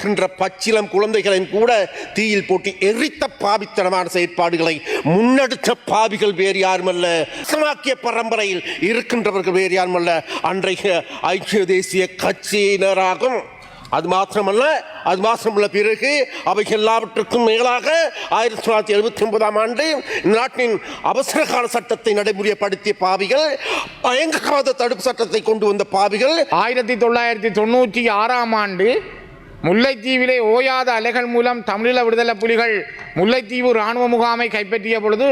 இருக்கின்ற பச்சிலம் குழந்தைகளையும் கூட தீயில் போட்டு எரித்த பாவித்தனமான செயற்பாடுகளை முன்னெடுத்த பாவிகள் வேறு யாருமல்ல, சமாக்கிய பரம்பரையில் இருக்கின்றவர்கள் வேறு யாருமல்ல, அன்றைய ஐக்கிய தேசிய கட்சியினராகும். அது மாத்திரமல்ல பிறகு அவை எல்லாவற்றுக்கும் மேலாக 1979ஆம் ஆண்டு நாட்டின் அவசர கால சட்டத்தை நடைமுறைப்படுத்திய பாவிகள், பயங்கரவாத தடுப்பு சட்டத்தை கொண்டு வந்த பாவிகள். 1996ஆம் ஆண்டு முல்லைத்தீவிலே ஓயாத அலைகள் மூலம் தமிழீழ விடுதலை புலிகள் முல்லைத்தீவு இராணுவ முகாமை கைப்பற்றிய பொழுது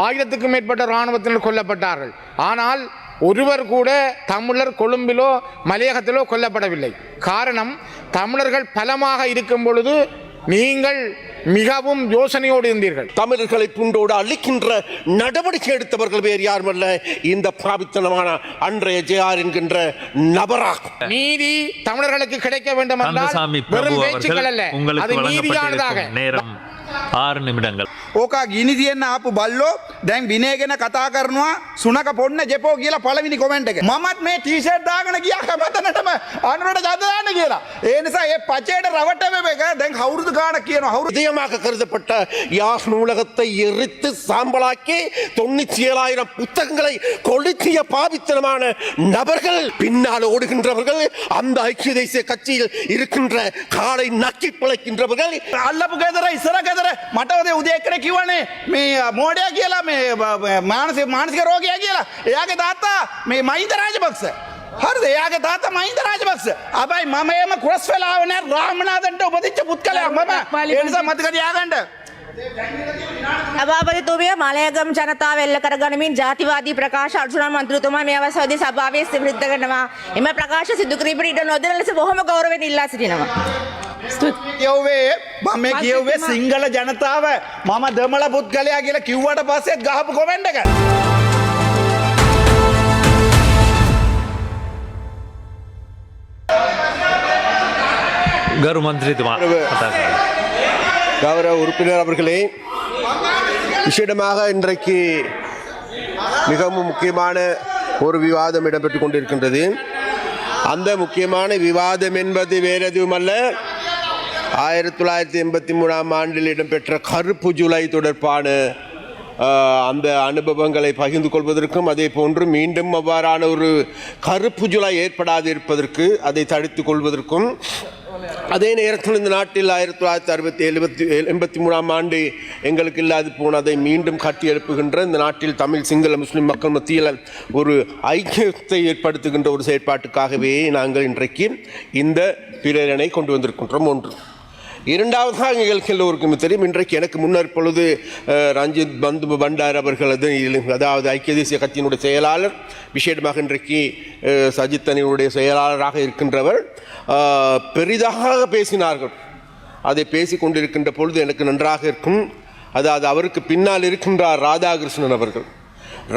1000க்கும் மேற்பட்ட இராணுவத்தினர் கொல்லப்பட்டார்கள். ஆனால் ஒருவர் கூட தமிழர் கொழும்பிலோ மலையகத்திலோ கொல்லப்படவில்லை. காரணம், தமிழர்கள் பலமாக இருக்கும் பொழுது நீங்கள் மிகவும் யோசனையோடு இருந்தீர்கள். தமிழர்களை புண்டோடு அழிக்கின்ற நடவடிக்கை எடுத்தவர்கள் வேறு யாருமல்ல, இந்த பாவித்தனமான அன்றைய ஜெயார் என்கின்ற நபராக. நீதி தமிழர்களுக்கு கிடைக்க வேண்டும் என்றால் வெறும் பேச்சுக்கள் அல்ல, அது நீதியானதாக. நேரம் 6 நிமிடங்கள். ඕකා ගිනි තියන්න ආපු බල්ලෝ දැන් විනය ගැන කතා කරනවා සුනක පොන්න ජෙපෝ කියලා පළවෙනි කොමෙන්ට් එක. මමත් මේ ටී-ෂර්ට් දාගෙන ගියා කමතනටම අනුරට ජද දාන්න කියලා. ඒ නිසා ඒ පචේට රවට්ටම එක දැන් කවුරුද ගානක් කියනවා. இதயமாக கருதப்பட்ட யாழ் நூலகத்தை எரித்து சாம்பலாக்கி 97,000 புத்தகங்களை கொளுத்திய பாவித்தனமான நபர்கள், பின்னால் ஓடுகின்றவர்கள், அந்த ஐக்கிய தேசிய கட்சியில் இருக்கின்ற காலை நக்கி பிழைக்கின்றவர்கள். අල්ලපු ගෙදර ඉස්සර ගෙදර මට ඔතේ උදේ එක්කෙනෙක් කිව්වනේ මේ මෝඩයා කියලා, මේ මානසික රෝගියා කියලා. එයාගේ තාත්තා මේ මහින්ද රාජපක්ෂ. හරිද? එයාගේ තාත්තා මහින්ද රාජපක්ෂ. හැබැයි මම එම කුරස් වෙලාව නෑ රාමනාදන්ට උපදිච්ච පුත්කලයා මම. ඒ නිසා මතක තියාගන්න. සභාපතිතුමිය මලයගම ජනතාව එල්ල කරගනිමින් ජාතිවාදී ප්‍රකාශ අර්ජුන මන්ත්‍රීතුමා මේ අවස්ථාවේදී සභාවේ විරුද්ධ කරනවා. එම ප්‍රකාශ සිදු කිරීමට ඉඩ නොදෙන ලෙස බොහොම ගෞරවයෙන් ඉල්ලා සිටිනවා. කියව්වේ මම කියව්වේ සිංහල ජනතාව මම දමල පුද්ගලයා කියලා කිව්වට පස්සේ ගහපු කොමෙන්ට් එක. ගරු මන්ත්‍රීතුමා கௌரவ உறுப்பினர் அவர்களே, விசேடமாக இன்றைக்கு மிகவும் முக்கியமான ஒரு விவாதம் இடம்பெற்றுக் கொண்டிருக்கின்றது. அந்த முக்கியமான விவாதம் என்பது வேறு எதுவுமல்ல, 1983ஆம் ஆண்டில் இடம்பெற்ற கருப்பு ஜூலை தொடர்பான அந்த அனுபவங்களை பகிர்ந்து கொள்வதற்கும், அதே போன்று மீண்டும் அவ்வாறான ஒரு கருப்பு ஜூலை ஏற்படாது இருப்பதற்கு, அதை தடுத்துக் கொள்வதற்கும், அதே நேரத்தில் இந்த நாட்டில் 1983ஆம் ஆண்டு எங்களுக்கு இல்லாது போனதை மீண்டும் கட்டி எழுப்புகின்ற, இந்த நாட்டில் தமிழ் சிங்கள முஸ்லிம் மக்கள் மத்தியில் ஒரு ஐக்கியத்தை ஏற்படுத்துகின்ற ஒரு செயற்பாட்டுக்காகவே நாங்கள் இன்றைக்கு இந்த பிரேரணை கொண்டு வந்திருக்கின்றோம். ஒன்று. இரண்டாவதாக எங்களுக்கு எல்லோருக்கும் தெரியும், இன்றைக்கு எனக்கு முன்னர் பொழுது ரஞ்சித் பந்து பண்டார் அவர்கள், அதாவது ஐக்கிய தேசிய கட்சியினுடைய செயலாளர், விசேடமாக இன்றைக்கு சஜித் அணியினுடைய செயலாளராக இருக்கின்றவர் பெரிதாக பேசினார்கள். அதை பேசி கொண்டிருக்கின்ற பொழுது எனக்கு நன்றாக இருக்கும், அதாவது அவருக்கு பின்னால் இருக்கின்றார் ராதாகிருஷ்ணன் அவர்கள்.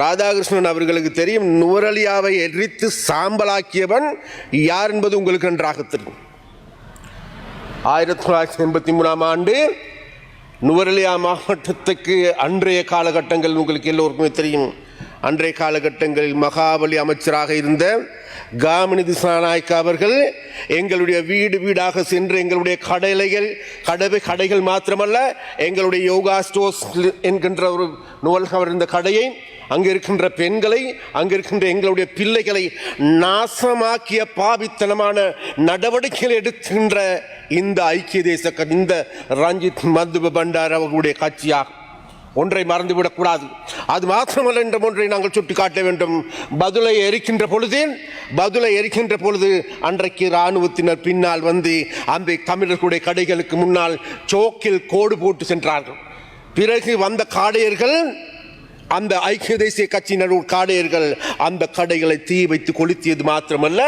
ராதாகிருஷ்ணன் அவர்களுக்கு தெரியும், நுவரலியாவை எரித்து சாம்பலாக்கியவன் யார் என்பது உங்களுக்கு நன்றாக தெரியும். 1983ஆம் ஆண்டு நுவரெலியா மாவட்டத்துக்கு அன்றைய காலகட்டங்கள் உங்களுக்கு எல்லோருக்குமே தெரியும். அன்றைய காலகட்டங்களில் மகாபலி அமைச்சராக இருந்த காமினி திசாநாயக்கா அவர்கள் எங்களுடைய வீடு வீடாக சென்று எங்களுடைய கடைகள் மாத்திரமல்ல, எங்களுடைய யோகா ஸ்டோர்ஸ் என்கின்ற ஒரு நூலகம் இருந்த கடையை, அங்கே இருக்கின்ற பெண்களை, அங்கே இருக்கின்ற எங்களுடைய பிள்ளைகளை நாசமாக்கிய பாவித்தனமான நடவடிக்கைகள் எடுக்கின்ற இந்த ஐக்கிய தேச இந்த ரஞ்சித் மதுப பண்டார் அவர்களுடைய கட்சியாகும். ஒன்றை மறந்துவிடக்கூடாது. அது மாத்திரமல்ல என்ற ஒன்றை நாங்கள் சுட்டிக்காட்ட வேண்டும். பதுளை எரிக்கின்ற பொழுது அன்றைக்கு இராணுவத்தினர் பின்னால் வந்து அந்த தமிழர்களுடைய கடைகளுக்கு முன்னால் சோக்கில் கோடு போட்டு சென்றார்கள். பிறகு வந்த காடையர்கள், அந்த ஐக்கிய தேசிய கட்சியினர் காடையர்கள் அந்த கடைகளை தீ வைத்து கொளுத்தியது மாத்திரமல்ல,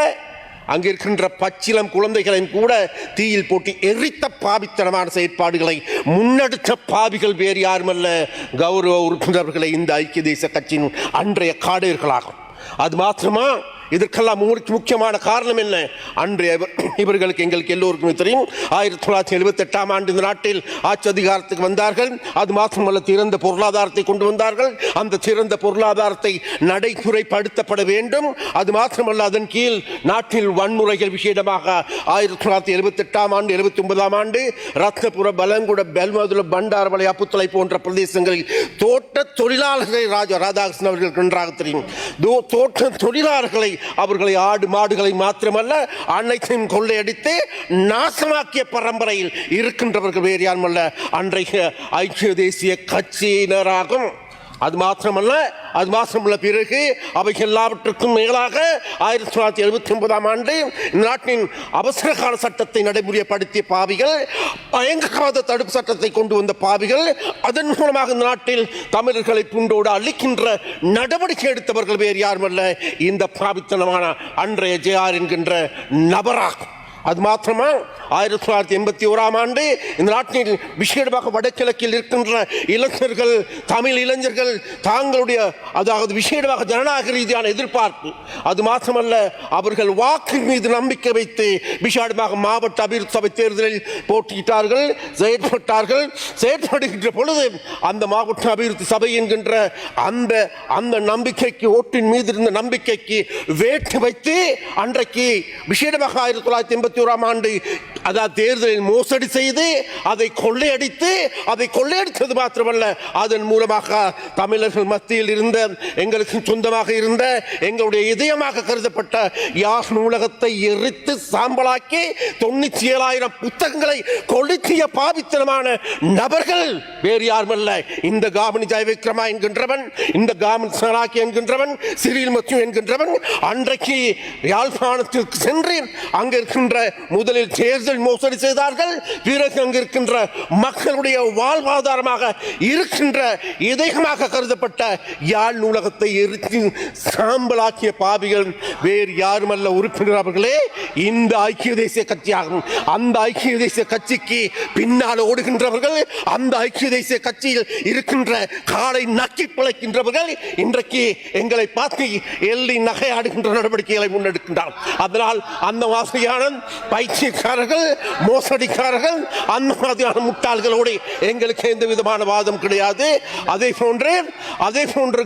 அங்கே இருக்கின்ற பச்சிலம் குழந்தைகளையும் கூட தீயில் போட்டு எரித்த பாவித்தனமான செயற்பாடுகளை முன்னெடுத்த பாவிகள் வேறு யாருமல்ல, கௌரவ உறுப்பினர்களை இந்த ஐக்கிய தேச கட்சியின் அன்றைய காடையர்களாகும். அது மாத்திரமா, இதற்கெல்லாம் முக்கியமான காரணம் என்ன? அன்றைய இவர்களுக்கு எங்களுக்கு எல்லோருக்குமே தெரியும், 1978ஆம் ஆண்டு இந்த நாட்டில் ஆட்சி அதிகாரத்துக்கு வந்தார்கள். அது மாத்திரமல்ல, திறந்த பொருளாதாரத்தை கொண்டு வந்தார்கள். அந்த திறந்த பொருளாதாரத்தை நடைமுறைப்படுத்தப்பட வேண்டும். அது மாத்திரமல்ல, அதன் கீழ் நாட்டில் வன்முறைகள் விஷயமாக 1978ஆம் ஆண்டு 79ஆம் ஆண்டு ரத்னபுர, பலங்குட, பெல்மதுல, பண்டாரவளை, அப்புத்தலை போன்ற பிரதேசங்களில் தோட்ட தொழிலாளர்களை ராதாகிருஷ்ணன் அவர்களுக்கு நன்றாக தெரியும். தோட்ட தொழிலாளர்களை, அவர்களை ஆடு மாடுகளை மாத்திரமல்ல அனைத்தையும் கொள்ளையடித்து நாசமாக்கிய பரம்பரையில் இருக்கின்றவர்கள் வேறு யாருமல்ல, அன்றைய ஐக்கிய தேசிய கட்சியினராகும். அது மாத்திரமல்ல பிறகு அவை எல்லாவற்றுக்கும் மேலாக 1979ஆம் ஆண்டு நாட்டின் அவசர கால சட்டத்தை நடைமுறைப்படுத்திய பாவிகள், பயங்கரவாத தடுப்பு சட்டத்தை கொண்டு வந்த பாவிகள், அதன் மூலமாக இந்த நாட்டில் தமிழர்களை புண்டோடு அழிக்கின்ற நடவடிக்கை எடுத்தவர்கள் வேறு யாருமல்ல, இந்த பாவித்தனமான அன்றைய ஜேஆர் என்கின்ற நபராகும். அது மாத்திரமா 1981ஆம் ஆண்டு இந்த நாட்டில் விசேடமாக வடகிழக்கில் இருக்கின்ற இளைஞர்கள், தமிழ் இளைஞர்கள் தாங்களுடைய, அதாவது விசேடமாக ஜனநாயக ரீதியான எதிர்பார்ப்பு, அது மாத்திரமல்ல அவர்கள் வாக்கு மீது நம்பிக்கை வைத்து விசேடமாக மாவட்ட அபிவிருத்தி சபை தேர்தலில் போட்டியிட்டார்கள், செயற்படுகின்ற பொழுது அந்த மாவட்ட அபிவிருத்தி சபை என்கின்ற அந்த நம்பிக்கைக்கு, ஓட்டின் மீது இருந்த நம்பிக்கைக்கு வேட்டு வைத்து அன்றைக்கு விசேடமாக 1981ஆம் ஆண்டு அதாவது தேர்தலில் மோசடி செய்து அதை கொள்ளையடித்தது மாத்திரமல்ல, அதன் மூலமாக தமிழர்கள் மத்தியில் இருந்த, எங்களுக்கு சொந்தமாக இருந்த, எங்களுடைய இதயமாக கருதப்பட்ட யாழ் நூலகத்தை எரித்து சாம்பலாக்கி 97,000 புத்தகங்களை கொளுத்திய பாவித்தனமான நபர்கள் வேறு யாருமல்ல, இந்த காமினி ஜெயவிக்ரமா என்கின்றவன், இந்த காமினி சராக்கி என்கின்றவன், சிறில் மத்திய என்கின்றவன் அன்றைக்கு யாழ்ப்பாணத்திற்கு சென்று அங்க இருக்கின்ற முதலில் தேர்தல் மோசடி செய்தார்கள். பிறகு அங்கு இருக்கின்ற மக்களுடைய வாழ்வாதாரமாக இருக்கின்ற இதயமாக கருதப்பட்ட யாழ் நூலகத்தை எரித்து சாம்பலாக்கிய பாவிகள் வேறு யாருமல்ல உறுப்பினர் அவர்களே, இந்த ஐக்கிய தேசிய கட்சியாகும். அந்த ஐக்கிய தேசிய கட்சிக்கு பின்னால் ஓடுகின்றவர்கள், அந்த ஐக்கிய தேசிய கட்சியில் இருக்கின்ற காலை நக்கி பிழைக்கின்றவர்கள் இன்றைக்கு எங்களை பார்த்து எள்ளி நகையாடுகின்ற நடவடிக்கைகளை முன்னெடுக்கின்றார். அதனால் அந்த வாசியான பைத்தியக்காரர்கள், மோசடிக்காரர்கள், அந்த மாதிரியான முட்டாள்களோடு எங்களுக்கு எந்த விதமான வாதம் கிடையாது. அதே போன்று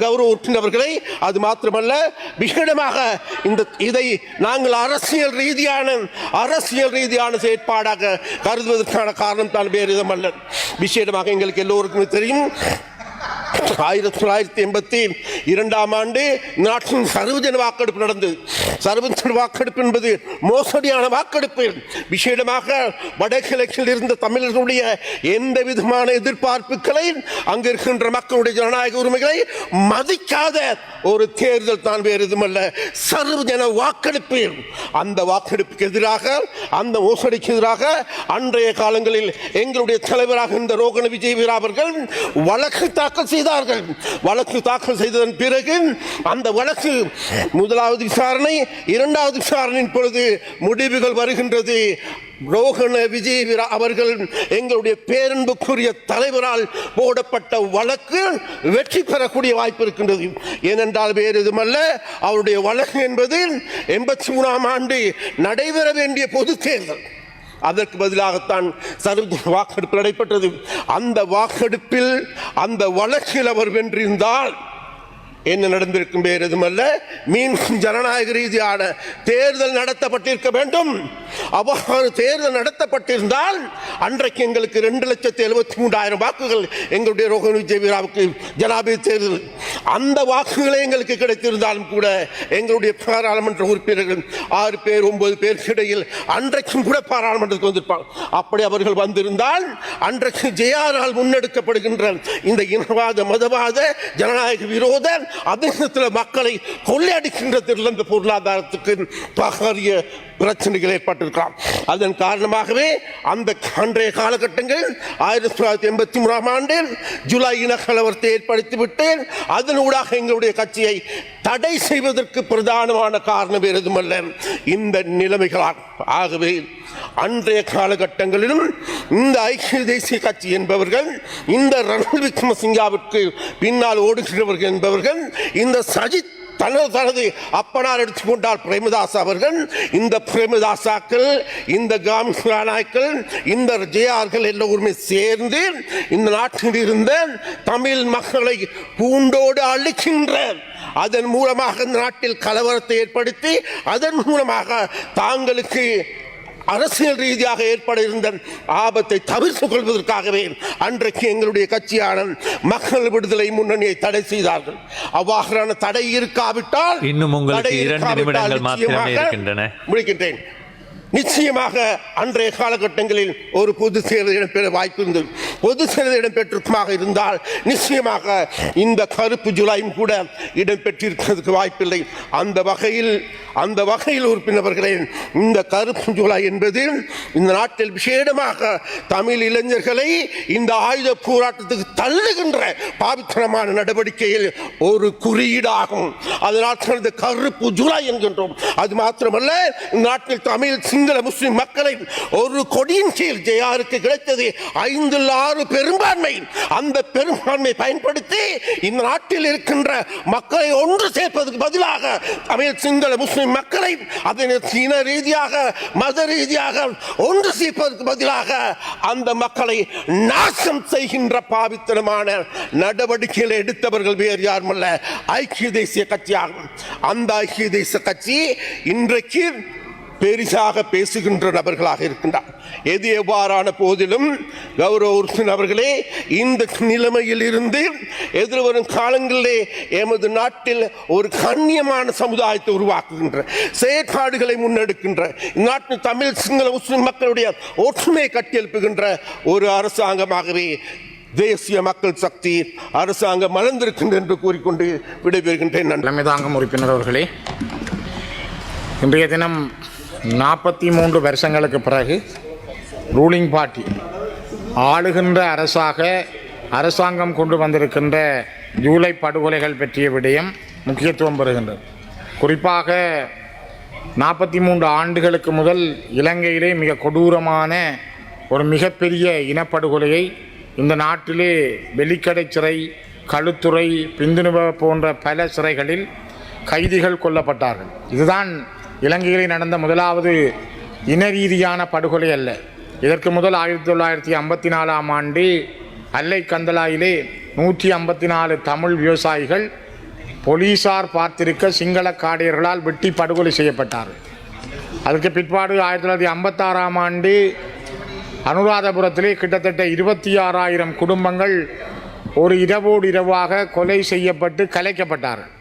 கௌரவ உறுப்பினர்களை, அது மாத்திரமல்ல விசேடமாக இதை நாங்கள் அரசியல் ரீதியான செயற்பாடாக கருதுவதற்கான காரணம் தான் வேறு விதமல்ல. விசேடமாக எங்களுக்கு எல்லோருக்குமே தெரியும், 1982ஆம் ஆண்டு நாட்டின் சர்வஜன வாக்கெடுப்பு நடந்தது. சர்வஜன வாக்கெடுப்பு என்பது மோசடியான வாக்கெடுப்பு. விசேடமாக வடகிழக்கில் இருந்த தமிழர்களுடைய எந்த விதமான எதிர்பார்ப்புகளை, அங்கு இருக்கின்ற மக்களுடைய ஜனநாயக உரிமைகளை மதிக்காத ஒரு தேர்தல் தான் வேறு எதுவுமல்ல, சர்வஜன வாக்கெடுப்பு. அந்த வாக்கெடுப்புக்கு எதிராக, அந்த மோசடிக்கு எதிராக அன்றைய காலங்களில் எங்களுடைய தலைவராக இந்த ரோகண விஜயவீரா அவர்கள் வழக்கு தாக்கல் செய்தார்கள். வழக்கு தாக்கல் செய்ததன் பிறகு அந்த வழக்கு முதலாவது விசாரணை, இரண்டாவது விசாரணையின் பொழுது முடிவுகள் வருகின்றது. ரோகண விஜயவீரா அவர்கள் எங்களுடைய பேரன்புக்குரிய தலைவரால் போடப்பட்ட வழக்கு வெற்றி பெறக்கூடிய வாய்ப்பு இருக்கின்றது. ஏனென்றால் வேறு எதுவுமல்ல, அவருடைய வழக்கு என்பது 83ஆம் ஆண்டு நடைபெற வேண்டிய பொது தேர்தல். அதற்கு பதிலாகத்தான் சர்வஜன வாக்கெடுப்பு நடைபெற்றது. அந்த வாக்கெடுப்பில், அந்த வழக்கில் அவர் வென்றிருந்தால் என்ன நடந்திருக்கும்? வேறு எதுவுமல்ல, மீண்டும் ஜனநாயக ரீதியான தேர்தல் நடத்தப்பட்டிருக்க வேண்டும். அவ்வாறு தேர்தல் நடத்தப்பட்டிருந்தால் அன்றைக்கு எங்களுக்கு 2,73,000 வாக்குகள் எங்களுடைய ரோகண விஜயவீராவுக்கு ஜனாதிபதி தேர்தல், அந்த வாக்குகளை எங்களுக்கு கிடைத்திருந்தாலும் கூட எங்களுடைய பாராளுமன்ற உறுப்பினர்கள் 6 பேர் 9 பேருக்கு இடையில் அன்றைக்கும் கூட பாராளுமன்றத்துக்கு வந்திருப்பாங்க. அப்படி அவர்கள் வந்திருந்தால் அன்றைக்கு ஜேஆரால் முன்னெடுக்கப்படுகின்ற இந்த இனவாத, மதவாத, ஜனநாயக விரோத, அதே நேரத்தில் மக்களை கொள்ளையடிக்கின்ற இந்த பொருளாதாரத்துக்கு பாரிய பிரச்சனைகள் ஏற்பட்டிருக்கலாம். அதன் காரணமாகவே அந்த அன்றைய காலகட்டங்களில் 1983ஆம் ஆண்டில் ஜூலை இனக்கலவரத்தை ஏற்படுத்திவிட்டு அதனூடாக எங்களுடைய கட்சியை தடை செய்வதற்கு பிரதானமான காரணம் வேறு எதுவுமல்ல, இந்த நிலைமைகளால். ஆகவே அன்றைய காலகட்டங்களிலும் இந்த ஐக்கிய தேசிய கட்சி என்பவர்கள், இந்த ரணில் விக்ரமசிங்காவிற்கு பின்னால் ஓடுகிறவர்கள் என்பவர்கள், இந்த சஜித் தனது அப்பனார் எடுத்துக்கொண்டால் பிரேமதாஸ் அவர்கள், இந்த பிரேமதாசாக்கள், இந்த காமிநாயக்கள், இந்த ஜேஆர்கள் எல்லோருமே சேர்ந்து இந்த நாட்டில் இருந்த தமிழ் மக்களை பூண்டோடு அழிக்கின்ற, அதன் மூலமாக இந்த நாட்டில் கலவரத்தை ஏற்படுத்தி அதன் மூலமாக தாங்களுக்கு அரசியல் ரீதியாக ஏற்பட இருந்த ஆபத்தை தவிர்த்துக் கொள்வதற்காகவே அன்றைக்கு எங்களுடைய கட்சியான மக்கள் விடுதலை முன்னணியை தடை செய்தார்கள். அவ்வாறான தடை இருக்காவிட்டால் இன்னும் உங்களுக்கு 2 நிமிடங்கள் மாத்திரமே இருக்கின்றன. முடிக்கின்றேன். நிச்சயமாக அன்றைய காலகட்டங்களில் ஒரு பொது தேர்தல் இடம்பெற வாய்ப்பு இருந்தது. பொது தேர்தல் இடம்பெற்றிருக்குமாக இருந்தால் நிச்சயமாக இந்த கருப்பு ஜூலையும் கூட இடம்பெற்றிருக்கிறதுக்கு வாய்ப்பில்லை. அந்த வகையில் உறுப்பினர்களே, இந்த கருப்பு ஜூலை என்பது இந்த நாட்டில் விசேடமாக தமிழ் இளைஞர்களை இந்த ஆயுத போராட்டத்துக்கு தள்ளுகின்ற பாவித்தனமான நடவடிக்கையில் ஒரு குறியீடாகும். அதனால் இந்த கருப்பு ஜூலை என்கின்றோம். அது மாத்திரமல்ல, இந்த நாட்டில் தமிழ் சிங்கள முஸ்லிம் மக்களை ஒரு கொடியின் கீழ் ஜேஆருக்கு கிடைத்தது 5-6 பெரும்பான்மை. அந்த பெரும்பான்மை பயன்படுத்தி இந்த நாட்டில் இருக்கின்ற மக்களை ஒன்று சேர்ப்பதற்கு பதிலாக தமிழ் சிங்கள முஸ்லிம் மக்களை அதனை இன ரீதியாக மத ரீதியாக ஒன்று சேர்ப்பதற்கு பதிலாக அந்த மக்களை நாசம் செய்கின்ற பாவித்தனமான நடவடிக்கைகளை எடுத்தவர்கள் வேறு யாருமல்ல, ஐக்கிய தேசிய கட்சியாகும். அந்த ஐக்கிய தேசிய கட்சி இன்றைக்கு பெரிசாக பேசுகின்ற நபர்களாக இருக்கின்றார். எது எவ்வாறான போதிலும் கௌரவ உறுப்பினர் அவர்களே, இந்த நிலைமையில் இருந்து எதிர்வரும் காலங்களிலே எமது நாட்டில் ஒரு கண்ணியமான சமுதாயத்தை உருவாக்குகின்ற செயற்பாடுகளை முன்னெடுக்கின்ற, நாட்டில் தமிழ் சிங்கள முஸ்லிம் மக்களுடைய ஒற்றுமையை கட்டியெழுப்புகின்ற ஒரு அரசாங்கமாகவே தேசிய மக்கள் சக்தி அரசாங்கம் மலர்ந்திருக்கின்ற என்று கூறிக்கொண்டு விடைபெறுகின்றேன். தலைமை தாங்கும் உறுப்பினர் அவர்களே, இன்றைய தினம் 43 வருஷங்களுக்கு பிறகு ரூலிங் பார்ட்டி ஆளுகின்ற அரசாங்கம் கொண்டு வந்திருக்கின்ற ஜூலை படுகொலைகள் பற்றிய விடயம் முக்கியத்துவம் பெறுகின்றது. குறிப்பாக 43 ஆண்டுகளுக்கு முதல் இலங்கையிலே மிக கொடூரமான ஒரு மிகப்பெரிய இனப்படுகொலையை இந்த நாட்டிலே வெலிக்கடை சிறை, களுத்துறை, பிந்துனுவ போன்ற பல சிறைகளில் கைதிகள் கொல்லப்பட்டார்கள். இதுதான் இலங்கையில் நடந்த முதலாவது இன ரீதியான படுகொலை அல்ல. இதற்கு முதல் 1954ஆம் ஆண்டு அல்லை கந்தலாயிலே 154 தமிழ் விவசாயிகள் போலீசார் பார்த்திருக்க சிங்கள காடையர்களால் வெட்டி படுகொலை செய்யப்பட்டார்கள். அதற்கு பிற்பாடு 1956ஆம் ஆண்டு அனுராதபுரத்திலே கிட்டத்தட்ட 26,000 குடும்பங்கள் ஒரு இரவோடு இரவாக கொலை செய்யப்பட்டு கலைக்கப்பட்டார்கள்.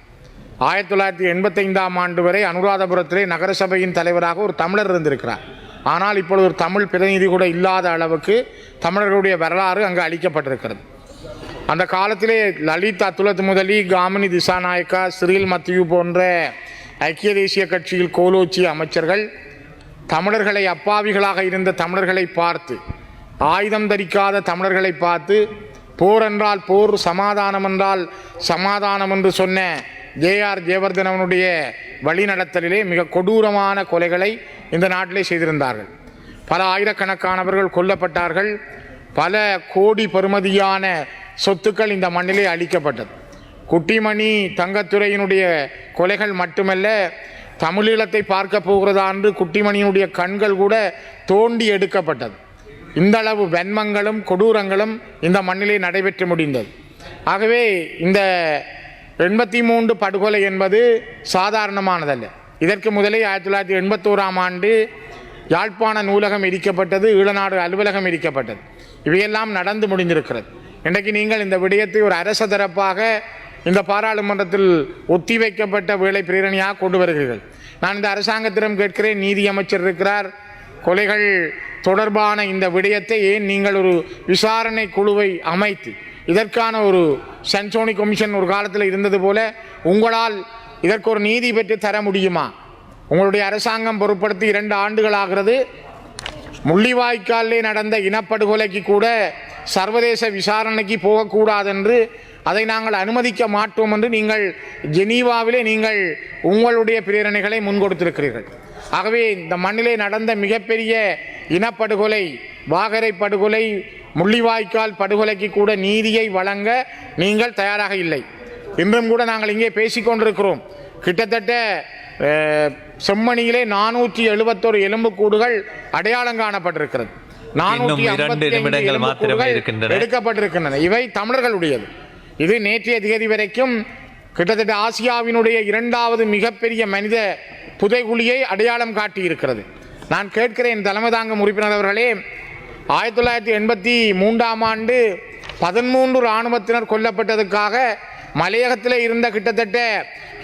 1985ஆம் ஆண்டு வரை அனுராதபுரத்திலே நகரசபையின் தலைவராக ஒரு தமிழர் இருந்திருக்கிறார். ஆனால் இப்பொழுது ஒரு தமிழ் பிரதிநிதி கூட இல்லாத அளவுக்கு தமிழர்களுடைய வரலாறு அங்கு அளிக்கப்பட்டிருக்கிறது. அந்த காலத்திலே லலித் அத்துலத் முதலி, காமினி திசாநாயக்கா, சிறில் மத்தியூ போன்ற ஐக்கிய தேசிய கட்சியில் கோலோச்சிய அமைச்சர்கள் தமிழர்களை, அப்பாவிகளாக இருந்த தமிழர்களை பார்த்து, ஆயுதம் தரிக்காத தமிழர்களை பார்த்து, போர் என்றால் போர், சமாதானம் என்றால் சமாதானம் என்று சொன்ன ஜேஆர் ஜெயவர்தனவனுடைய வழிநடத்தலிலே மிக கொடூரமான கொலைகளை இந்த நாட்டிலே செய்திருந்தார்கள். பல ஆயிரக்கணக்கானவர்கள் கொல்லப்பட்டார்கள். பல கோடி பெறுமதியான சொத்துக்கள் இந்த மண்ணிலே அளிக்கப்பட்டது. குட்டிமணி தங்கத்துறையினுடைய கொலைகள் மட்டுமல்ல, தமிழீழத்தை பார்க்க போகிறதா என்று குட்டிமணியினுடைய கண்கள் கூட தோண்டி எடுக்கப்பட்டது. இந்த அளவு வன்மங்களும் கொடூரங்களும் இந்த மண்ணிலே நடைபெற்று முடிந்தது. ஆகவே இந்த 83 படுகொலை என்பது சாதாரணமானதல்ல. இதற்கு முதலே 1981ஆம் ஆண்டு யாழ்ப்பாண நூலகம் இடிக்கப்பட்டது, ஈழநாடு அலுவலகம் இடிக்கப்பட்டது. இவையெல்லாம் நடந்து முடிந்திருக்கிறது. இன்றைக்கு நீங்கள் இந்த விடயத்தை ஒரு அரச தரப்பாக இந்த பாராளுமன்றத்தில் ஒத்திவைக்கப்பட்ட வேலை பிரேரணியாக கொண்டு வருகிறீர்கள். நான் இந்த அரசாங்கத்திடம் கேட்கிறேன், நீதி அமைச்சர் இருக்கிறார், கொலைகள் தொடர்பான இந்த விடயத்தை ஏன் நீங்கள் ஒரு விசாரணை குழுவை அமைத்து இதற்கான ஒரு சென்சோனி கமிஷன் ஒரு காலத்தில் இருந்தது போல உங்களால் இதற்கு ஒரு நீதி பெற்று தர முடியுமா? உங்களுடைய அரசாங்கம் பொருட்படுத்தி 2 ஆண்டுகள் ஆகிறது. முள்ளிவாய்க்காலிலே நடந்த இனப்படுகொலைக்கு கூட சர்வதேச விசாரணைக்கு போகக்கூடாது என்று, அதை நாங்கள் அனுமதிக்க மாட்டோம் என்று நீங்கள் ஜெனீவாவிலே நீங்கள் உங்களுடைய பிரேரணைகளை முன்கொடுத்திருக்கிறீர்கள். ஆகவே இந்த மண்ணிலே நடந்த மிகப்பெரிய இனப்படுகொலை, வாகரை படுகொலை, முள்ளிவாய்க்கால் படுகொலைக்கு கூட நீதியை வழங்க நீங்கள் தயாராக இல்லை. இன்றும் கூட நாங்கள் இங்கே பேசிக்கொண்டிருக்கிறோம். கிட்டத்தட்ட செம்மணியிலே 471 எலும்புக்கூடுகள் அடையாளம் காணப்பட்டிருக்கிறது. 2 நிமிடங்கள் மாத்திரமே இருக்கின்றன. எடுக்கப்பட்டிருக்கின்றன. இவை தமிழர்களுடையது. இது நேற்றைய தேதி வரைக்கும் கிட்டத்தட்ட ஆசியாவினுடைய 2வது மிகப்பெரிய மனித புதைகுழியை அடையாளம் காட்டியிருக்கிறது. நான் கேட்கிறேன் தலைமை தாங்கும் உறுப்பினர் அவர்களே, 1983ஆம் ஆண்டு 13 இராணுவத்தினர் கொல்லப்பட்டதுக்காக மலையகத்தில் இருந்த கிட்டத்தட்ட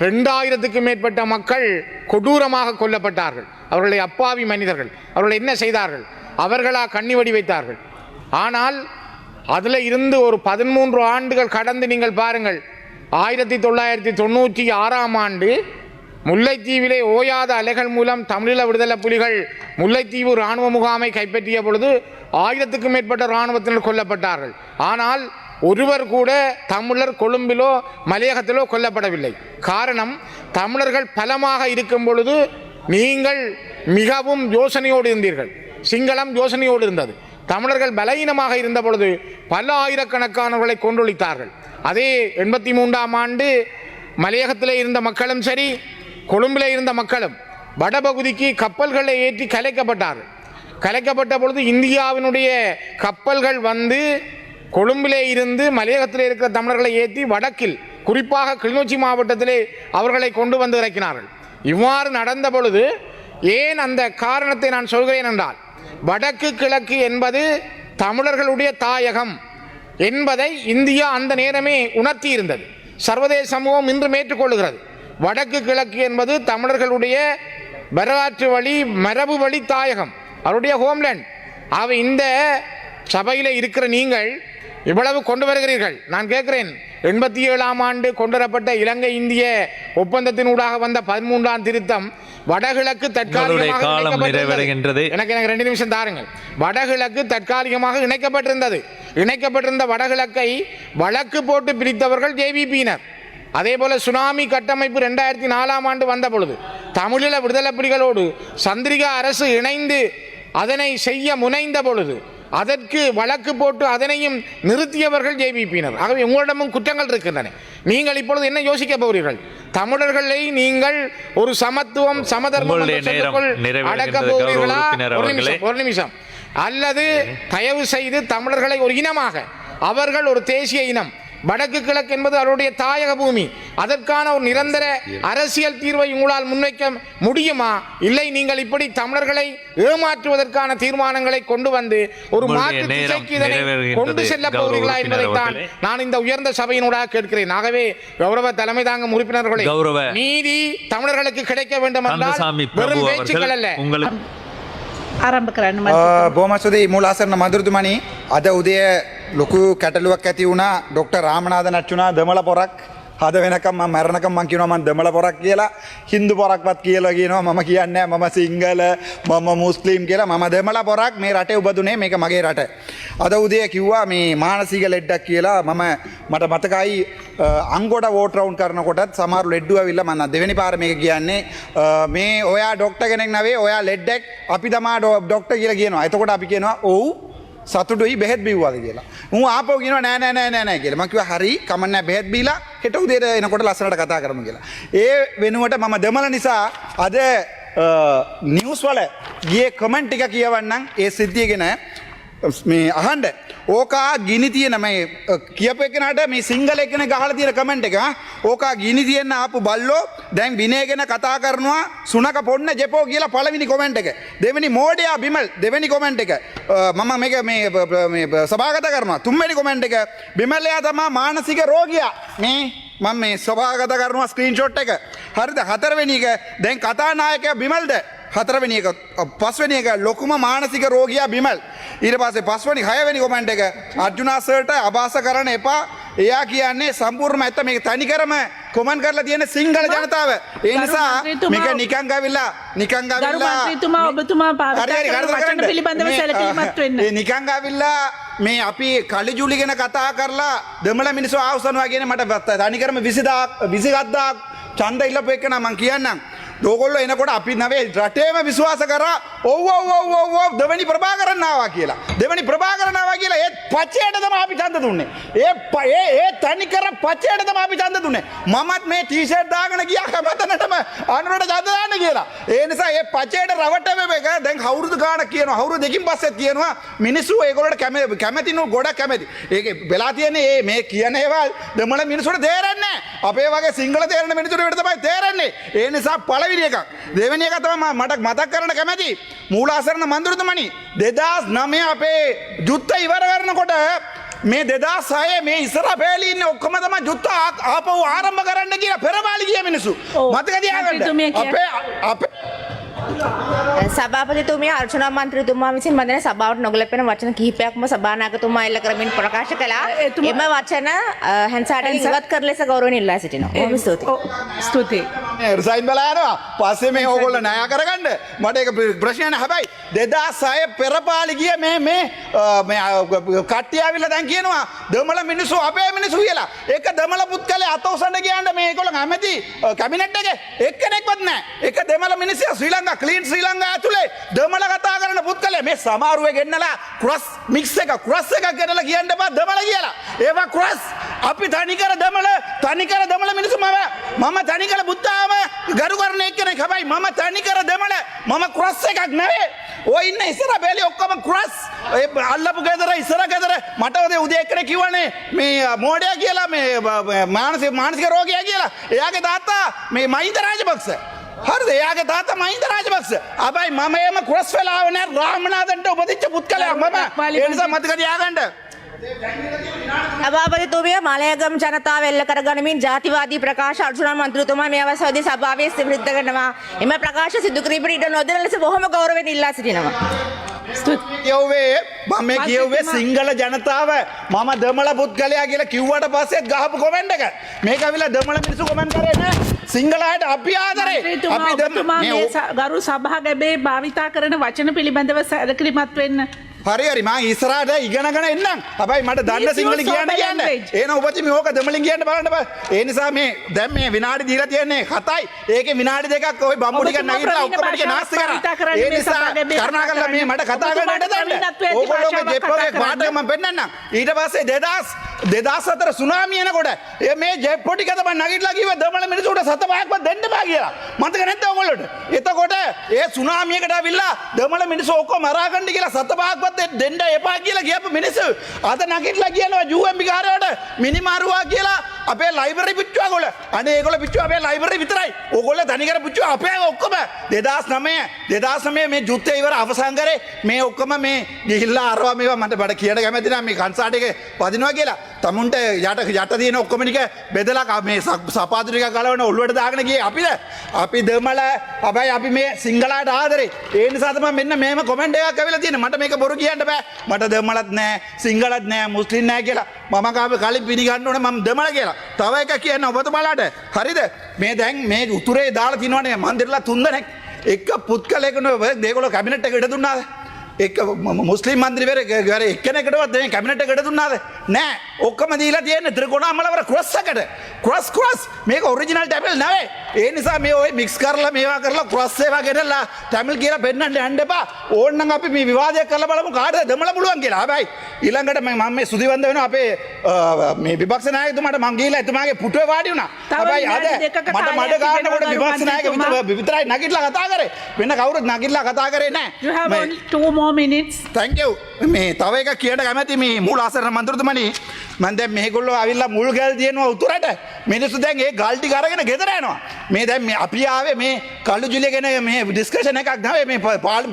2000க்கும் மேற்பட்ட மக்கள் கொடூரமாக கொல்லப்பட்டார்கள். அவர்களை அப்பாவி மனிதர்கள். அவர்கள் என்ன செய்தார்கள்? அவர்களா கண்ணிவடி வைத்தார்கள். ஆனால் அதில் இருந்து ஒரு 13 ஆண்டுகள் கடந்து நீங்கள் பாருங்கள், 1996ஆம் ஆண்டு முல்லைத்தீவிலே ஓயாத அலைகள் மூலம் தமிழீழ விடுதலை புலிகள் முல்லைத்தீவு இராணுவ முகாமை கைப்பற்றிய பொழுது 1000க்கும் மேற்பட்ட இராணுவத்தினர் கொல்லப்பட்டார்கள். ஆனால் ஒருவர் கூட தமிழர் கொழும்பிலோ மலையகத்திலோ கொல்லப்படவில்லை. காரணம், தமிழர்கள் பலமாக இருக்கும் பொழுது நீங்கள் மிகவும் யோசனையோடு இருந்தீர்கள். சிங்களம் யோசனையோடு இருந்தது. தமிழர்கள் பலவீனமாக இருந்த பொழுது பல ஆயிரக்கணக்கானவர்களை கொன்றொழித்தார்கள். அதே 83ஆம் ஆண்டு மலையகத்திலே இருந்த மக்களும் சரி, கொழும்பிலே இருந்த மக்களும் வடபகுதிக்கு கப்பல்களை ஏற்றி கலைக்கப்பட்டார்கள். கலைக்கப்பட்ட பொழுது இந்தியாவினுடைய கப்பல்கள் வந்து கொழும்பிலே இருந்து மலையகத்திலே இருக்கிற தமிழர்களை ஏற்றி வடக்கில், குறிப்பாக கிளிநொச்சி மாவட்டத்திலே அவர்களை கொண்டு வந்து இறக்கினார்கள். இவ்வாறு நடந்த பொழுது ஏன் அந்த காரணத்தை நான் சொல்கிறேன் என்றால், வடக்கு கிழக்கு என்பது தமிழர்களுடைய தாயகம் என்பதை இந்தியா அந்த நேரமே உணர்த்தி இருந்தது. சர்வதேச சமூகம் இன்றும் ஏற்றுக்கொள்கிறது. வடக்கு கிழக்கு என்பது தமிழர்களுடைய வரலாற்று வழி, மரபு வழி தாயகம், அவருடைய ஹோம்லேண்ட். ஆக இந்த சபையில் இருக்கிற நீங்கள் இவ்வளவு கொண்டு வருகிறீர்கள். நான் கேட்கிறேன், 87ஆம் ஆண்டு கொண்டுவரப்பட்ட இலங்கை இந்திய ஒப்பந்தத்தினூடாக வந்த 13ஆம் திருத்தம் வடகிழக்கு தற்காலிகமாக எனக்கு 2 நிமிஷம் தாருங்கள். வடகிழக்கு தற்காலிகமாக இணைக்கப்பட்டிருந்த வடகிழக்கை வழக்கு போட்டு பிரித்தவர்கள் ஜேவிபியினர். அதே போல சுனாமி கட்டமைப்பு 2004ஆம் ஆண்டு வந்த பொழுது தமிழீழ விடுதலை புலிகளோடு சந்திரிகா அரசு இணைந்து அதனை செய்ய முனைந்த பொழுது அதற்கு வழக்கு போட்டு அதனையும் நிறுத்தியவர்கள் ஜேவிபியினர். ஆகவே உங்களிடமும் குற்றங்கள் இருக்கின்றன. நீங்கள் இப்பொழுது என்ன யோசிக்க போகிறீர்கள்? தமிழர்களை நீங்கள் ஒரு சமத்துவம் சமதர்மம் அடக்க போகிறீர்களா? ஒரு நிமிஷம். அல்லது தயவு செய்து தமிழர்களை ஒரு இனமாக, அவர்கள் ஒரு தேசிய இனம், வடக்கு கிழக்கு என்பது அவருடைய தாயக பூமி, அதற்கான ஒரு நிரந்தர அரசியல் தீர்வை உங்களால் முன்வைக்க முடியுமா? இல்லை, நீங்கள் இப்படி தமிழர்களை ஏமாற்றுவதற்கான தீர்மானங்களை கொண்டு வந்து ஒரு மாற்று திசைக்கு இதனை கொண்டு செல்ல போகிறீர்களா என்பதைத்தான் நான் இந்த உயர்ந்த சபையினூடாக கேட்கிறேன். ஆகவே கௌரவ தலைமை தாங்கும் உறுப்பினர்களை, நீதி தமிழர்களுக்கு கிடைக்க வேண்டும் என்றால் வெறும் பேச்சுக்கள் அல்ல. ආරම්භ කරන්න බොහොමස්තුතියි මූලාසන මඳුරුතුමනි. අද උදේ ලොකු කැටලුවක් ඇති වුණා. ඩොක්ටර් රාමනාථන් අච්චුනා දෙමළ පොරක් හද වෙනකම් මම මැරෙනකම් මම කියනවා මම දෙමළ පොරක් කියලා. හින්දු පොරක්වත් කියලා කියනවා. මම කියන්නේ මම සිංහල, මම මුස්ලිම් කියලා. මම දෙමළ පොරක්. මේ රටේ උබදුනේ, මේක මගේ රට. අද උදේ කිව්වා මේ මානසික ලෙඩක් කියලා. මට මතකයි අංගොඩ වෝට් රවුන්ඩ් කරනකොටත් සමහර ලෙඩ්ඩු ඇවිල්ලා මම දෙවෙනි පාර මේක කියන්නේ මේ ඔයා ඩොක්ටර් කෙනෙක් නෙවෙයි, ඔයා ලෙඩෙක්, අපි තමා ඩොක්ටර් කියලා කියනවා. එතකොට අපි කියනවා ඔව් සතුටුයි බෙහෙත් බිව්වාද කියලා. මම ආපහු කියනවා නෑ නෑ නෑ නෑ කියලා. මම කිව්වා හරි කමන්නේ බෙහෙත් බීලා හෙට උදේට එනකොට ලස්සනට කතා කරමු කියලා. ඒ වෙනුවට මම දෙමළ නිසා අද නිවුස් වල ගියේ කමෙන්ට් එක කියවන්නම් ඒ සිද්ධිය ගැන මේ අහන්න. ඕකා ගිනි තියෙන මේ කියපු එකනට මේ සිංහල එකන ගහලා තියෙන කමෙන්ට් එක. ඕකා ගිනි තියෙන ආපු බල්ලෝ දැන් විනය ගැන කතා කරනවා සුනක පොන්න ජෙපෝ කියලා පළවෙනි කමෙන්ට් එක. දෙවෙනි මෝඩයා බිමල් දෙවෙනි කමෙන්ට් එක. මම මේක මේ සභාගත කරනවා. තුන්වෙනි කමෙන්ට් එක බිමල්යා තමයි මානසික රෝගියා. මේ මම මේ සභාගත කරනවා ස්ක්‍රීන්ෂොට් එක. හරිද? හතරවෙනි එක දැන් කතානායකයා බිමල්ද? හතරවෙනි එක පස්වෙනි එක ලොකුම මානසික රෝගියා බිමල්. ඊට පස්සේ පස්වෙනි හයවෙනි කමෙන්ට් එක අර්ජුනා සර්ට අභාස කරන්න එපා. එයා කියන්නේ සම්පූර්ණ ඇත්ත. මේක තනිකරම කොමන්ට් කරලා තියෙන සිංහල ජනතාව. ඒ නිසා මේක නිකන් ගවිලා ගරුමන්ත්‍රීතුමා ඔබතුමා වචන පිළිබඳව සැලකිලිමත් වෙන්න. ඒ නිකන් ගවිලා මේ අපි කලිජුලි ගැන කතා කරලා දෙමළ මිනිස්සු ආවසනවා කියන මට තනිකරම 20000 ඡන්ද ඉල්ලපු එක නම් මම කියන්නම්. ඕගොල්ලෝ එනකොට අපි නවේ රටේම විශ්වාස කරා ඔව් දෙවනි ප්‍රභාකරන් ආවා කියලා. දෙවනි ප්‍රභාකරන් ආවා කියලා ඒත් පච්චයට තමයි අපි ඡන්ද දුන්නේ. ඒ තනිකර පච්චයට තමයි අපි ඡන්ද දුන්නේ. මමත් මේ ටී-ෂර්ට් දාගෙන ගියා කමතනටම අනුරට ඡන්ද දාන්න කියලා. ඒ නිසා ඒ පච්චයට රවට්ටම එක දැන් අවුරුදු ගාණක් කියනවා. අවුරුදු දෙකකින් පස්සෙත් කියනවා මිනිස්සු ඒගොල්ලන්ට කැමති නෝ ගොඩක් කැමති. ඒකේ වෙලා තියෙන්නේ මේ කියන ඒවා දෙමළ මිනිස්සුන්ට තේරෙන්නේ නැහැ. අපේ වගේ සිංහල තේරෙන මිනිස්සුන්ට තමයි තේරෙන්නේ. ඒ නිසා පළවෙනි එකක්. දෙවෙනි එක තමයි මට මතක් කරන්න කැමති. මූලාසරණ මන්ත්‍රීතුමනි 2009 අපේ යුද්ධ ඉවර කරනකොට මේ 2006 මේ ඉස්සරහ පෙළේ ඉන්නේ ඔක්කොම තමයි යුද්ධ ආපහු ආරම්භ කරන්න කියලා පෙරපාලි ගිය මිනිස්සු. මතක තියාගන්න. අපේ සභාපතිතුමිය අර්චනා මන්ත්‍රීතුමා විසින් මම සභාවට නොගැලපෙන වචන කිහිපයක්ම සභානායකතුමා එල්ල කරමින් ප්‍රකාශ කළා. එම වචන හැන්සාටෙන් ඉවත් කර ලෙස ගෞරවණීය ඉල්ලා සිටිනවා. බොහොම ස්තුතියි. රිසයින් බලා යනවා. පස්සේ මේ ඕගොල්ලෝ ණය කරගන්න. මට ඒක ප්‍රශ්නයක් නෑ. හැබැයි 2006 පෙරපාලි ගිය මේ කට්ටිය ආවිල්ලා දැන් කියනවා දෙමළ මිනිස්සු අපේ මිනිස්සු කියලා. ඒක දෙමළ පුත්කලේ අත උසන්න ගියාඳ මේ ඒගොල්ලෝ කැමති කැබිනට් එකේ එක්කෙනෙක්වත් නෑ. ඒක දෙමළ මිනිස්සු ශ්‍රී ලංකා ක්ලීන් ශ්‍රී ලංකා ඇතුලේ දෙමළ කතා කරන පුත්කලේ මේ සමහරුවේ ගෙන්නලා ක්‍රොස් මික්ස් එක ක්‍රොස් එකක් ගෙනලා කියන්න බෑ දෙමළ කියලා. ඒවා ක්‍රොස් අපි තනිකර දෙමළ මිනිස්සු මම තනිකර බුද්ධාම ගරු කරන එක්කෙනෙක්. හැබැයි මම තනිකර දෙමළ මම ක්‍රොස් එකක් නෙවෙයි. ඔය ඉන්න ඉස්සර බැලි ඔක්කොම ක්‍රොස් අල්ලපු ගෙදර ඉස්සර ගෙදර මට උදේ එක්කෙනෙක් කිව්වනේ මේ මෝඩයා කියලා මේ මානසික රෝගියා කියලා. එයාගේ තාත්තා මේ මහින්ද රාජපක්ෂ. හරිද? එයාගේ තාත්තා මහින්ද රාජපක්ෂ. හැබැයි මම එම ක්‍රොස් වෙලාව නෑ රාමනාදන්ට උපදිච්ච පුත්කලයා මම. ඒ නිසා මතක තියාගන්න. සභාපතිතුමිය මලයගම් ජනතාව එල්ල කරගනිමින් ජාතිවාදී ප්‍රකාශ අර්චනා මන්ත්‍රීතුමා මේ අවස්ථාවේදී සභාවේ විරුද්ධ කරනවා. එම ප්‍රකාශ සිදු කිරීමට ඉඩ නොදෙන ලෙස බොහොම ගෞරවයෙන් ඉල්ලා සිටිනවා. කියවේ සිංහල ජනතාව මම දෙමළ පුද්ගලයා කියලා කිව්වට පස්සේ ගහපු කොමෙන්ට් එක. මේක අවිලා දෙමළ මිනිස්සු කොමෙන්ට් කරේ නෑ. සිංහලයට අපි ආදරේ. අපි ගරු සභා ගැබේ භාවිතා කරන වචන පිළිබඳව සැලකිලිමත් වෙන්න. හරි මම ඉස්සරහට ඉගෙනගෙන එන්නම්. හැබැයි මට දන්න සිංහල කියන්න. එන ඔබචි මේ ඕක දෙමළින් කියන්න බලන්න බෑ. ඒ නිසා මේ දැන් මේ විනාඩි දීලා තියන්නේ 7යි. ඒකේ විනාඩි දෙකක් ওই බම්බු ටික නැගිටලා ඔක්කොම ටික නාස්ති කරා. ඒ නිසා කරුණාකරලා මේ මට කතා කරන්න දෙන්න. ඕගොල්ලෝ මේ ජෙප්පෝගේ පාඩම මම පෙන්නන්නම්. ඊට පස්සේ 2004 සුනාමිය එනකොට මේ ජෙප්පෝ ටික තමයි නැගිටලා කිව්වේ දෙමළ මිනිස්සුන්ට 7-5ක්වත් දෙන්න බෑ කියලා. මතක නැද්ද ඔයගොල්ලෝට? එතකොට ඒ සුනාමියකට අවිල්ලා දෙමළ මිනිස්සු ඔක්කොම මරා ගන්න කියලා 7-5ක්වත් දෙන්න එපා කියලා කියපු මිනිස්සු අද නැගිටලා කියනවා UMB කාර්යාලයට මිනිමාරුවා කියලා අපේ ලයිබ්‍රරි පිටුවා ගොල්ල. අනේ ඒගොල්ලෝ පිටුවා අපේ ලයිබ්‍රරි විතරයි. ඕගොල්ලෝ තනිකර පිටුවා අපේ ඔක්කොම 2009 මේ යුද්ධය ඉවර අවසන් කරේ මේ ඔක්කොම මේ ගිහිල්ලා අරවා මේවා මට බඩ කියන කැමති නම් මේ කන්සාට් එකේ වදිනවා කියලා. තමුන්ට යට තියෙන ඔක්කොම ටික බෙදලා මේ සපාතු ටික ගලවන ඔළුවට දාගෙන ගියේ අපිද? අපි දෙමළ හැබැයි අපි මේ සිංහලයට ආදරේ. ඒ නිසා තමයි මෙන්න මේම කොමෙන්ට් එකක් ඇවිල්ලා තියෙන්නේ. මට මේක බොරු කියන්න බෑ. මට දෙමළත් නෑ සිංහලත් නෑ මුස්ලිම් නෑ කියලා. මම කලින් පිළිගන්න ඕනේ මම දෙමළ කියලා. තව එකක් කියන්න ඔබතුමාලාට. හරිද? මේ දැන් මේ උතුරේ දාලා තිනවනේ මන්දිරලා 3 දෙනෙක්. එක පුත්කලයකට මේගොල්ලෝ කැබිනට් එකට ඉඩ දුන්නාද? එක මුස්ලිම් මන්ත්‍රීවරයෙක් එක්කෙනෙක්ටවත් මේ කැබිනට් එකට දුන්නාද? නෑ. ඔක්කොම දීලා තියෙන්නේ ත්‍රිකෝණාමලවර ක්‍රොස් එකට. ක්‍රොස් මේක ඔරිජිනල් ටැමිල් නෙවෙයි. ඒ නිසා මේ ඔය මික්ස් කරලා මේවා කරලා ක්‍රොස් ඒවා ගෙනලා ටැමිල් කියලා පෙන්නන්න යන්න එපා. ඕන්නම් අපි මේ විවාදයක් කරලා බලමු කාටද දෙමළ පුළුවන් කියලා. හැබැයි ඊළඟට මම මේ සුදිවන්ද වෙනවා අපේ මේ විපක්ෂ නායකතුමාට මං ගිහිල්ලා එතුමාගේ පුටුවේ වාඩි වුණා. හැබැයි අද මට මඩ ගන්නකොට විපක්ෂ නායක විතරයි නැගිටලා කතා කරේ. වෙන කවුරුත් නැගිටලා කතා කරේ නෑ. You have only 2 more minutes. Thank you. මේ තව එකක් කියන්න කැමති මේ මූලාසරණ මන්ත්‍රීතුමනි මම දැන් මේගොල්ලෝ ආවිල්ලා මුල් ගල් දිනනවා උතුරට මිනිස්සු දැන් ඒ ගල් ටික අරගෙන ගෙදර යනවා මේ දැන් මේ අපි ආවේ මේ කළු ජුලිය ගැන මේ ඩිස්කෂන් එකක් නෙවෙයි මේ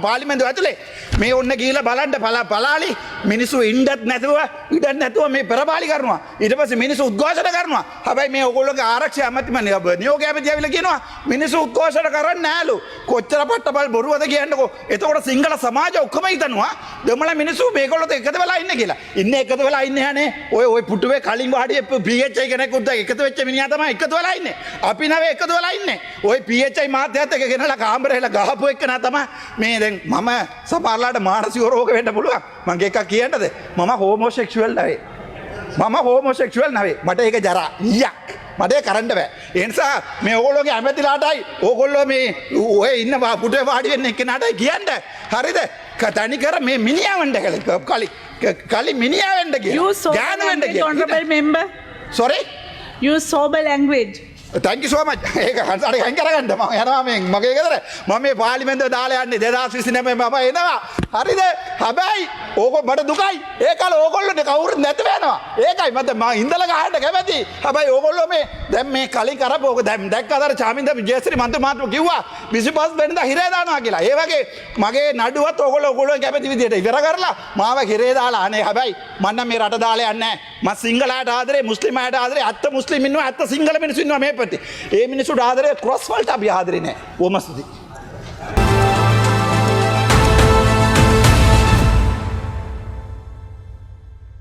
පාර්ලිමේන්තුව ඇතුලේ මේ ඔන්න ගිහිල්ලා බලන්න පලාලි මිනිස්සු ඉන්නත් නැතුව ඉඩක් නැතුව මේ පෙරපාලි කරනවා ඊට පස්සේ මිනිස්සු උද්ඝෝෂණ කරනවා හැබැයි මේ ඔයගොල්ලෝගේ ආරක්ෂක ඇමතිම නියෝගය ඇමති ආවිල්ලා කියනවා මිනිස්සු උද්ඝෝෂණ කරන්නේ නෑලු කොච්චර පට්ටපල් බොරුවද කියන්නකෝ එතකොට සිංහල සමාජය ඔක්කොම හිතනවා දෙමළ මිනිස්සු මේගොල්ලෝත් එකතු වෙලා ඉන්නේ කියලා ඉන්නේ එකතු වෙලා ඉන්නේ යන්නේ ඔය පුටුවේ කලින් වාඩියේ PHI කෙනෙකුත් එකතු වෙච්ච මිනිහා තමයි එකතු වෙලා ඉන්නේ අපි නෑ එකතු වෙලා ඉන්නේ ඔය PHI මාධ්‍යයත් එක ගෙනලා කාමරේලා ගහපු එක නා තමයි මේ දැන් මම සමහරලාට මානසික රෝග වෙන්න පුළුවන් මම එකක් කියන්නද මම හෝමෝසෙක්ෂුවල් නෙවෙයි මම හෝමෝසෙක්ෂුවල් නවේ මට ඒක ජරා ඊයක් මට ඒක කරන්න බෑ ඒ නිසා මේ ඕගොල්ලෝගේ ඇමතිලාටයි ඕගොල්ලෝ මේ ඔය ඉන්න පුටුවේ වාඩි වෙන්න එක්කනටයි කියන්න හරිද තනි කර මේ මිනිහා වෙන්න කලි මිනිහා වෙන්න You කියලා sober ගෑනු වෙන්න language, කියලා honorable member. sorry Use sober language. thank you so much ඒක හන්සාරේ හං කරගන්න මම යනවා මේ මගේ ගෙදර මම මේ පාර්ලිමේන්තුව දාලා යන්නේ 2029 මම එනවා හරිද හැබැයි ඕක මට දුකයි ඒ කාලේ ඕගොල්ලෝ කවුරුත් නැති වෙනවා ඒකයි මට මම ඉඳලා ගහන්න කැමති හැබැයි ඕගොල්ලෝ මේ දැන් මේ කලින් කරපුවක දැන් දැක්කද අර චාමින්ද විජේශ්‍රී මන්ත්‍රී කිව්වා 25 වෙනිදා හිරේ දානවා කියලා ඒ වගේ මගේ නඩුවත් ඕගොල්ලෝ කැමති විදියට ඉවර කරලා මාව හිරේ දාලා අනේ හැබැයි මම නම් මේ රට දාලා යන්නේ නැහැ මම සිංහලයට ආදරේ මුස්ලිම් අයට ආදරේ ඇත්ත මුස්ලිම් ඉන්නවා ඇත්ත සිංහල මිනිස්සු ඉන්නවා මේ පැත්තේ ඒ මිනිස්සුන්ට ආදරේ ක්‍රොස් වලට අපි ආදරේ නැහැ ඕමස්ති